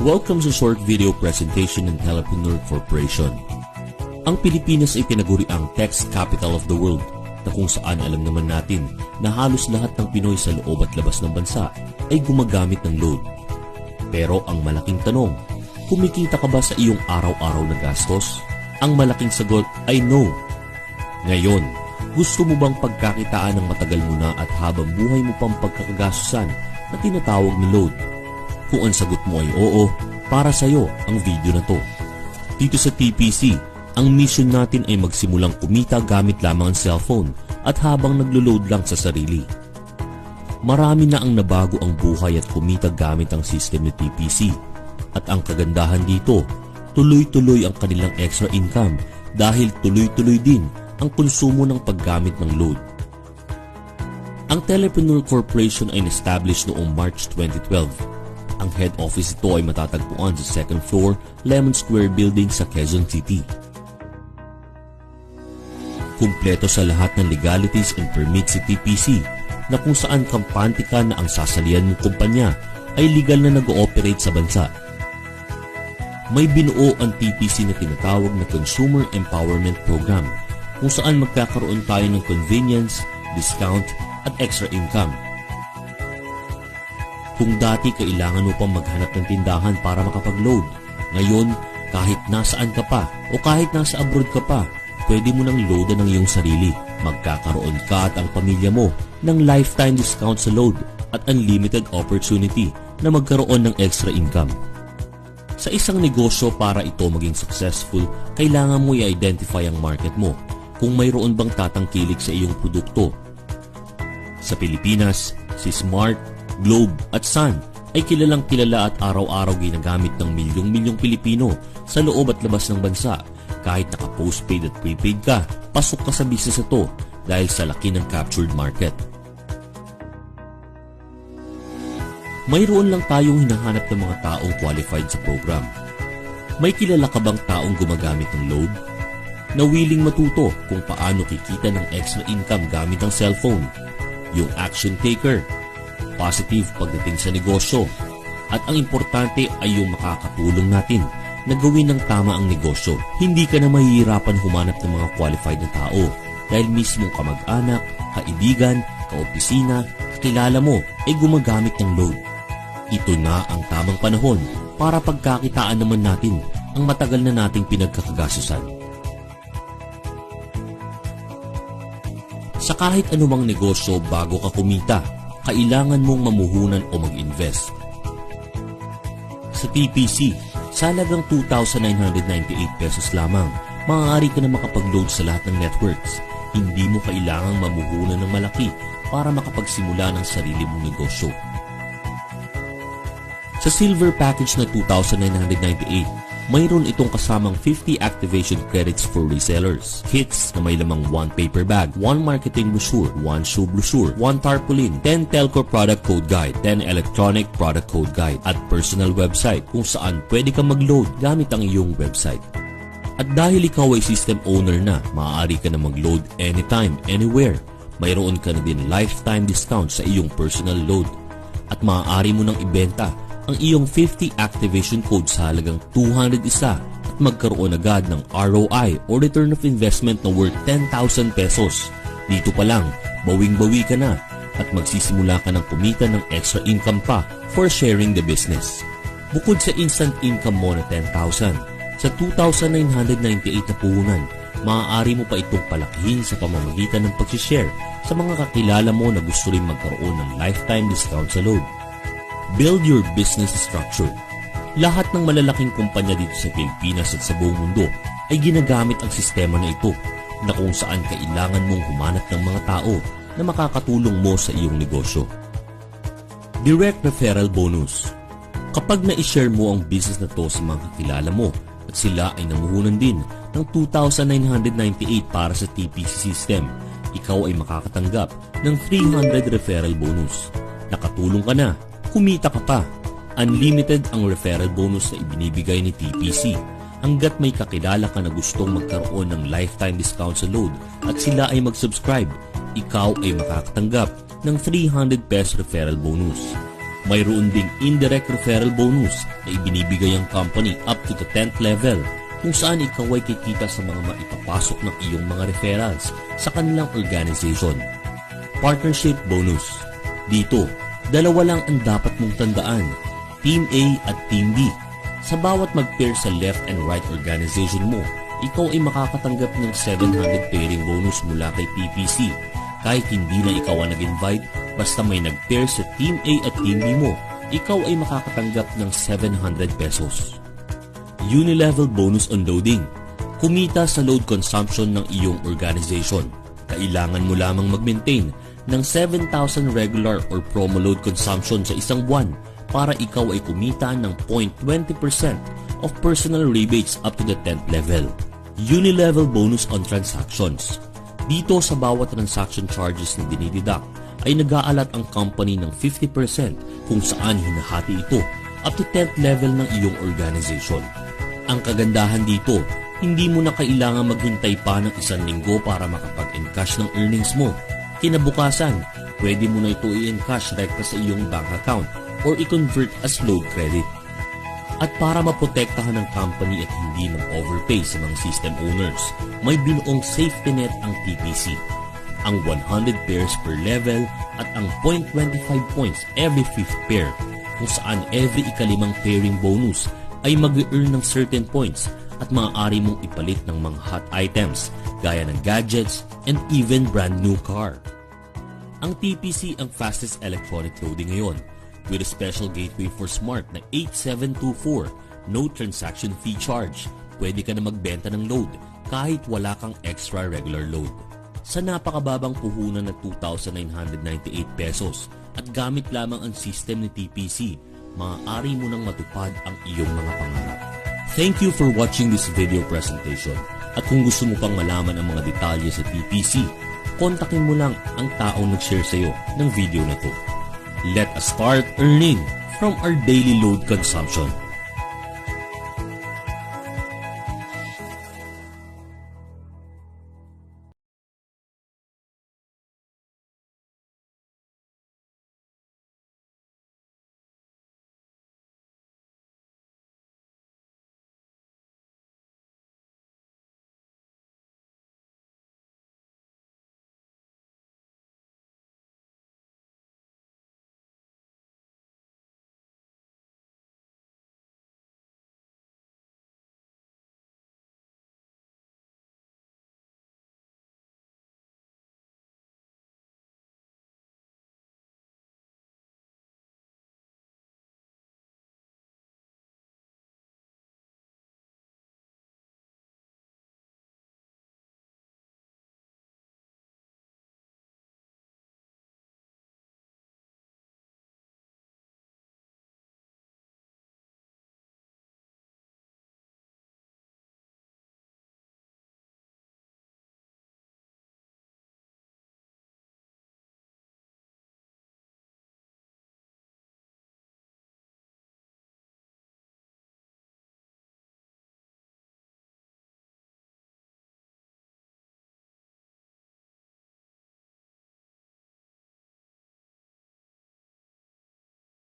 Welcome sa short video presentation ng Telepreneur Corporation. Ang Pilipinas ay tinaguriang text capital of the world na kung saan alam naman natin na halos lahat ng Pinoy sa loob at labas ng bansa ay gumagamit ng load. Pero ang malaking tanong, kumikita ka ba sa iyong araw-araw na gastos? Ang malaking sagot ay no. Ngayon, gusto mo bang pagkakitaan ng matagal mo na at habang buhay mo pang pagkakagastusan na tinatawag na load? Kung ang sagot mo ay oo, para sa iyo ang video na to. Dito sa TPC, ang mission natin ay magsimulang kumita gamit lamang ang cellphone at habang naglo-load lang sa sarili. Marami na ang nabago ang buhay at kumita gamit ang system ni TPC. At ang kagandahan dito, tuloy-tuloy ang kanilang extra income dahil tuloy-tuloy din ang konsumo ng paggamit ng load. Ang Telepreneur Corporation ay established noong March 2012. Ang head office ito ay matatagpuan sa 2nd floor, Lemon Square Building sa Quezon City. Kumpleto sa lahat ng legalities and permits si TPC na kung saan kampante ka na ang sasalihan mong kumpanya ay legal na nag-ooperate sa bansa. May binuo ang TPC na tinatawag na Consumer Empowerment Program kung saan magkakaroon tayo ng convenience, discount at extra income. Kung dati kailangan mo pang maghanap ng tindahan para makapag-load, ngayon kahit nasaan ka pa o kahit nasa abroad ka pa, pwede mo nang loadan ng iyong sarili. Magkakaroon ka at ang pamilya mo ng lifetime discount sa load at unlimited opportunity na magkaroon ng extra income. Sa isang negosyo para ito maging successful, kailangan mo i-identify ang market mo kung mayroon bang tatangkilik sa iyong produkto. Sa Pilipinas, si Smart, Globe at Sun ay kilalang kilala at araw-araw ginagamit ng milyong-milyong Pilipino sa loob at labas ng bansa. Kahit naka-postpaid at prepaid ka, pasok ka sa business ito dahil sa laki ng captured market. Mayroon lang tayong hinahanap ng mga taong qualified sa program. May kilala ka bang taong gumagamit ng load? Na willing matuto kung paano kikita ng extra income gamit ang cellphone? Yung action taker, positive pagdating sa negosyo, at ang importante ay yung makakatulong natin na gawin ng tama ang negosyo. Hindi ka na mahihirapan humanap ng mga qualified na tao dahil mismong kamag-anak, kaibigan, kaopisina, kakilala mo ay gumagamit ng load. Ito na ang tamang panahon para pagkakitaan naman natin ang matagal na nating pinagkakagastusan. Sa kahit anumang negosyo bago ka kumita, kailangan mong mamuhunan o mag-invest. Sa TPC, sa halagang 2,998 pesos lamang, maaari ka na makapag-load sa lahat ng networks. Hindi mo kailangang mamuhunan ng malaki para makapagsimula ng sarili mong negosyo. Sa silver package na 2,998, mayroon itong kasamang 50 activation credits for resellers, kits na may lamang 1 paper bag, 1 marketing brochure, 1 shoe brochure, 1 tarpaulin, 10 telco product code guide, 10 electronic product code guide, at personal website kung saan pwede kang mag-load gamit ang iyong website. At dahil ikaw ay system owner na, maaari ka na mag-load anytime, anywhere. Mayroon ka na din lifetime discount sa iyong personal load. At maaari mo nang ibenta ang iyong 50 activation code sa halagang 200 isa at magkaroon agad ng ROI o return of investment na worth 10,000 pesos. Dito pa lang, bawing-bawi ka na at magsisimula ka ng kumita ng extra income pa for sharing the business. Bukod sa instant income mo na 10,000, sa 2,998 na puhunan, maaari mo pa itong palakihin sa pamamagitan ng pag-share sa mga kakilala mo na gusto rin magkaroon ng lifetime discount sa load. Build your business structure. Lahat ng malalaking kumpanya dito sa Pilipinas at sa buong mundo ay ginagamit ang sistema na ito na kung saan kailangan mong humanap ng mga tao na makakatulong mo sa iyong negosyo. Direct referral bonus. Kapag na-share mo ang business na to sa mga kakilala mo at sila ay namuhunan din ng 2,998 para sa TPC system, ikaw ay makakatanggap ng 300 referral bonus. Nakatulong ka na, kumita ka pa. Unlimited ang referral bonus na ibinibigay ni TPC hanggat may kakilala ka na gustong magkaroon ng lifetime discount sa load at sila ay mag-subscribe. Ikaw ay makakatanggap ng 300 pesos referral bonus. Mayroon ding indirect referral bonus na ibinibigay ang company up to the 10th level kung saan ikaw ay kikita sa mga maipapasok ng iyong mga referrals sa kanilang organization. Partnership bonus. Dito, dalawa lang ang dapat mong tandaan, Team A at Team B. Sa bawat mag-pair sa left and right organization mo, ikaw ay makakatanggap ng 700 pairing bonus mula kay TPC. Kahit hindi na ikaw ang nag-invite, basta may nag-pair sa Team A at Team B mo, ikaw ay makakatanggap ng 700 pesos. Unilevel bonus on loading. Kumita sa load consumption ng iyong organization. Kailangan mo lamang mag-maintain ng 7,000 regular or promo load consumption sa isang buwan para ikaw ay kumita ng 0.20% of personal rebates up to the 10th level. Unilevel bonus on transactions. Dito sa bawat transaction charges na dinideduct ay nag-aalat ang company ng 50% kung saan hinahati ito up to 10th level ng iyong organization. Ang kagandahan dito, hindi mo na kailangan maghintay pa ng 1 linggo para makapag-encash ng earnings mo. Kinabukasan, pwede mo na ito i-encash rekta sa iyong bank account or i-convert as load credit. At para maprotektahan ng company at hindi mag-overpay sa mga system owners, may binuong safety net ang TPC. Ang 100 pairs per level at ang 0.25 points every 5th pair, kung saan every ika-5 pairing bonus ay mag-earn ng certain points at maaari mong ipalit ng mga hot items gaya ng gadgets and even brand new car. Ang TPC ang fastest electronic loading ngayon, with a special gateway for Smart na 8724, no transaction fee charge. Pwede ka na magbenta ng load kahit wala kang extra regular load. Sa napakababang puhunan na 2,998 pesos at gamit lamang ang system ni TPC, maaari mo nang matupad ang iyong mga pangarap. Thank you for watching this video presentation. At kung gusto mo pang malaman ang mga detalye sa TPC, kontakin mo lang ang taong nag-share sa iyo ng video na to. Let us start earning from our daily load consumption.